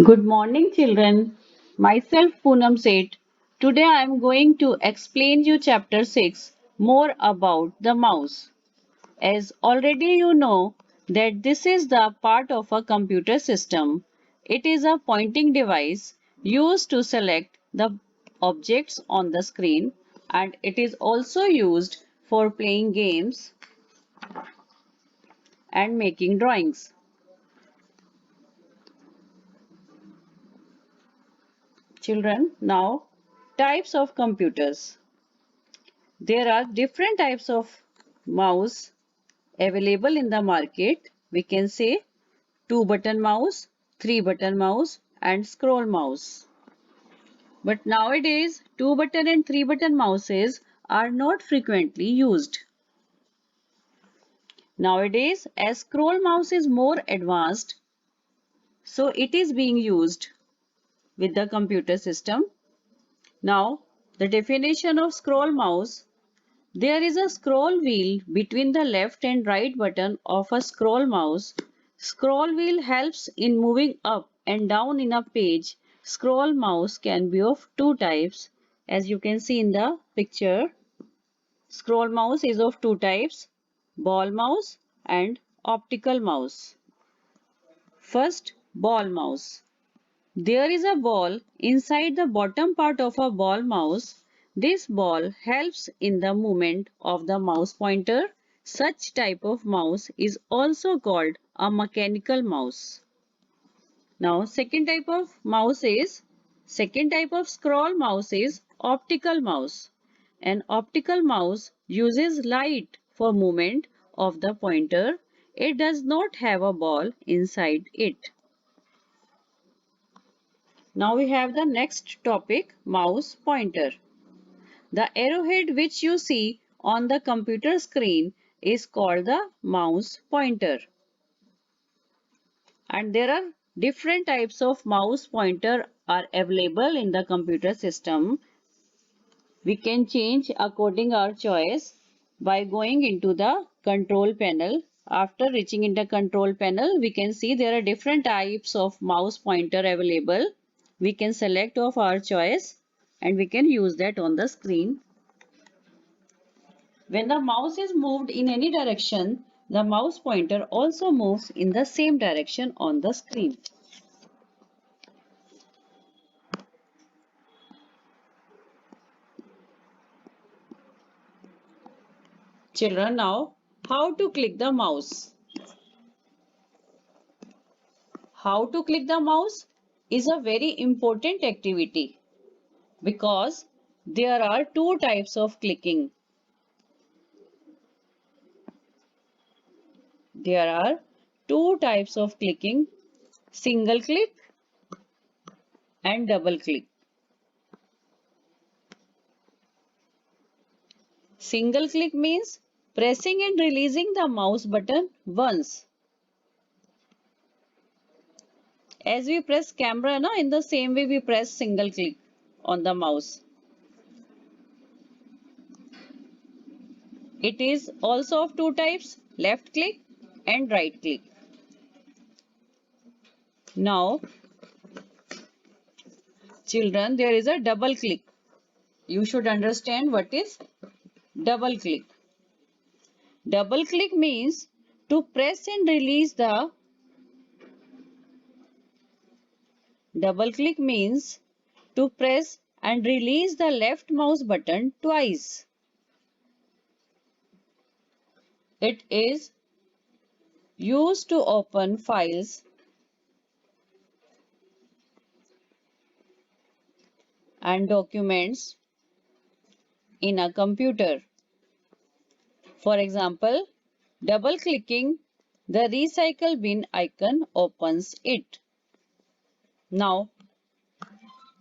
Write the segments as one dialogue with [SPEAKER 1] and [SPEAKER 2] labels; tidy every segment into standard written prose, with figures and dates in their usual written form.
[SPEAKER 1] Good morning, children. Myself Poonam Seth. Today I am going to explain you chapter 6 more about the mouse. As already you know that this is the part of a computer system. It is a pointing device used to select the objects on the screen, and it is also used for playing games and making drawings. Children, now types of computers. There are different types of mouse available in the market. We can say two-button mouse, three-button mouse, and scroll mouse. But nowadays, two-button and three-button mouses are not frequently used. Nowadays, as scroll mouse is more advanced, so it is being used with the computer system. Now, the definition of scroll mouse. There is a scroll wheel between the left and right button of a scroll mouse. Scroll wheel helps in moving up and down in a page. Scroll mouse can be of two types. As you can see in the picture, scroll mouse is of two types, ball mouse and optical mouse. First, ball mouse. There is a ball inside the bottom part of a ball mouse. This ball helps in the movement of the mouse pointer. Such type of mouse is also called a mechanical mouse. Now, second type of scroll mouse is optical mouse. An optical mouse uses light for movement of the pointer. It does not have a ball inside it. Now we have the next topic, mouse pointer. The arrowhead which you see on the computer screen is called the mouse pointer. And there are different types of mouse pointer are available in the computer system. We can change according our choice by going into the control panel. After reaching in the control panel, we can see there are different types of mouse pointer available. We can select of our choice and we can use that on the screen. When the mouse is moved in any direction, the mouse pointer also moves in the same direction on the screen. Children, now how to click the mouse? How to click the mouse is a very important activity because there are two types of clicking. There are two types of clicking, single click and double click. Single click means pressing and releasing the mouse button once. As we press camera, na, in the same way we press single click on the mouse. It is also of two types, left click and right click. Now, children, there is a double click. You should understand what is double click. Double click means to press and release the double click means to press and release the left mouse button twice. It is used to open files and documents in a computer. For example, double clicking the recycle bin icon opens it. Now,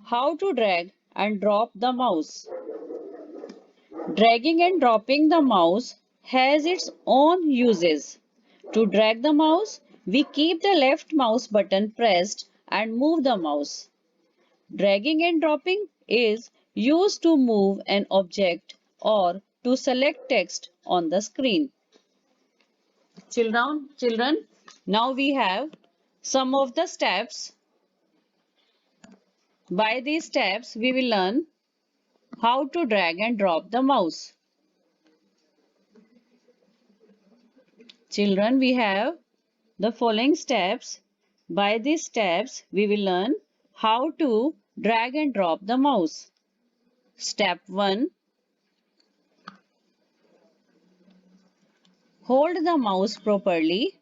[SPEAKER 1] how to drag and drop the mouse? Dragging and dropping the mouse has its own uses. To drag the mouse, we keep the left mouse button pressed and move the mouse. Dragging and dropping is used to move an object or to select text on the screen. Children, now we have some of the steps By these steps, we will learn how to drag and drop the mouse. Children, we have the following steps. By these steps, we will learn how to drag and drop the mouse. Step 1. Hold the mouse properly.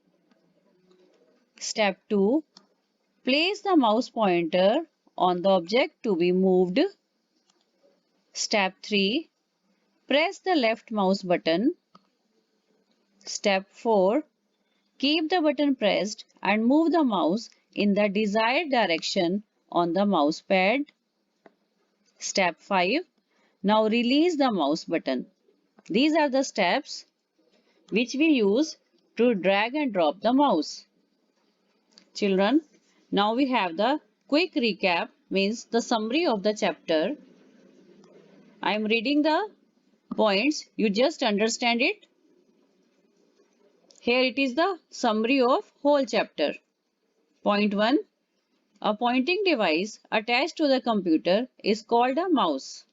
[SPEAKER 1] Step 2. Place the mouse pointer on the object to be moved. Step 3. Press the left mouse button. Step 4. Keep the button pressed and move the mouse in the desired direction on the mouse pad. Step 5. Now release the mouse button. These are the steps which we use to drag and drop the mouse. Children, now we have the quick recap, means the summary of the chapter. I am reading the points, you just understand it. Here it is the summary of whole chapter. Point 1. A pointing device attached to the computer is called a mouse.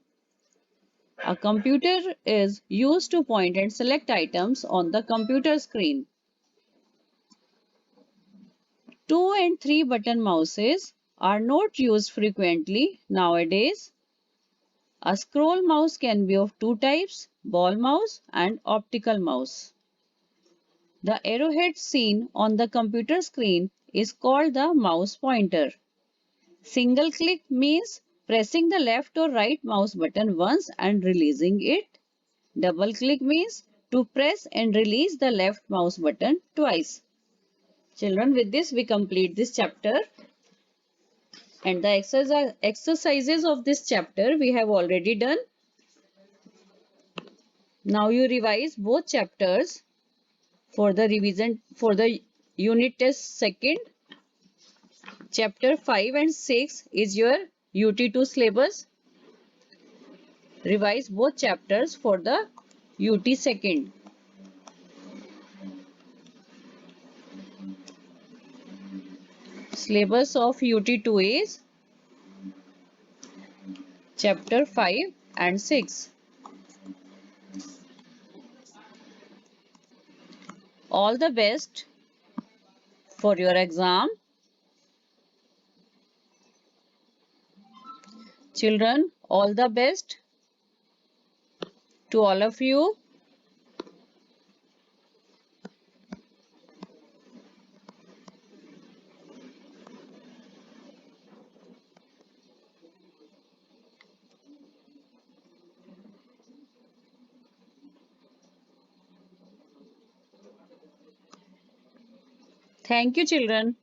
[SPEAKER 1] A computer is used to point and select items on the computer screen. 2 and 3 button mouses are not used frequently nowadays. A scroll mouse can be of two types, ball mouse and optical mouse. The arrowhead seen on the computer screen is called the mouse pointer. Single click means pressing the left or right mouse button once and releasing it. Double click means to press and release the left mouse button twice. Children, with this we complete this chapter. And the exercises of this chapter we have already done. Now you revise both chapters for the revision for the unit test second. Chapter 5 and 6 is your UT2 syllabus. Revise both chapters for the UT second. Syllabus of UT2 is chapter 5 and 6. All the best for your exam. Children, all the best to all of you. Thank you, children.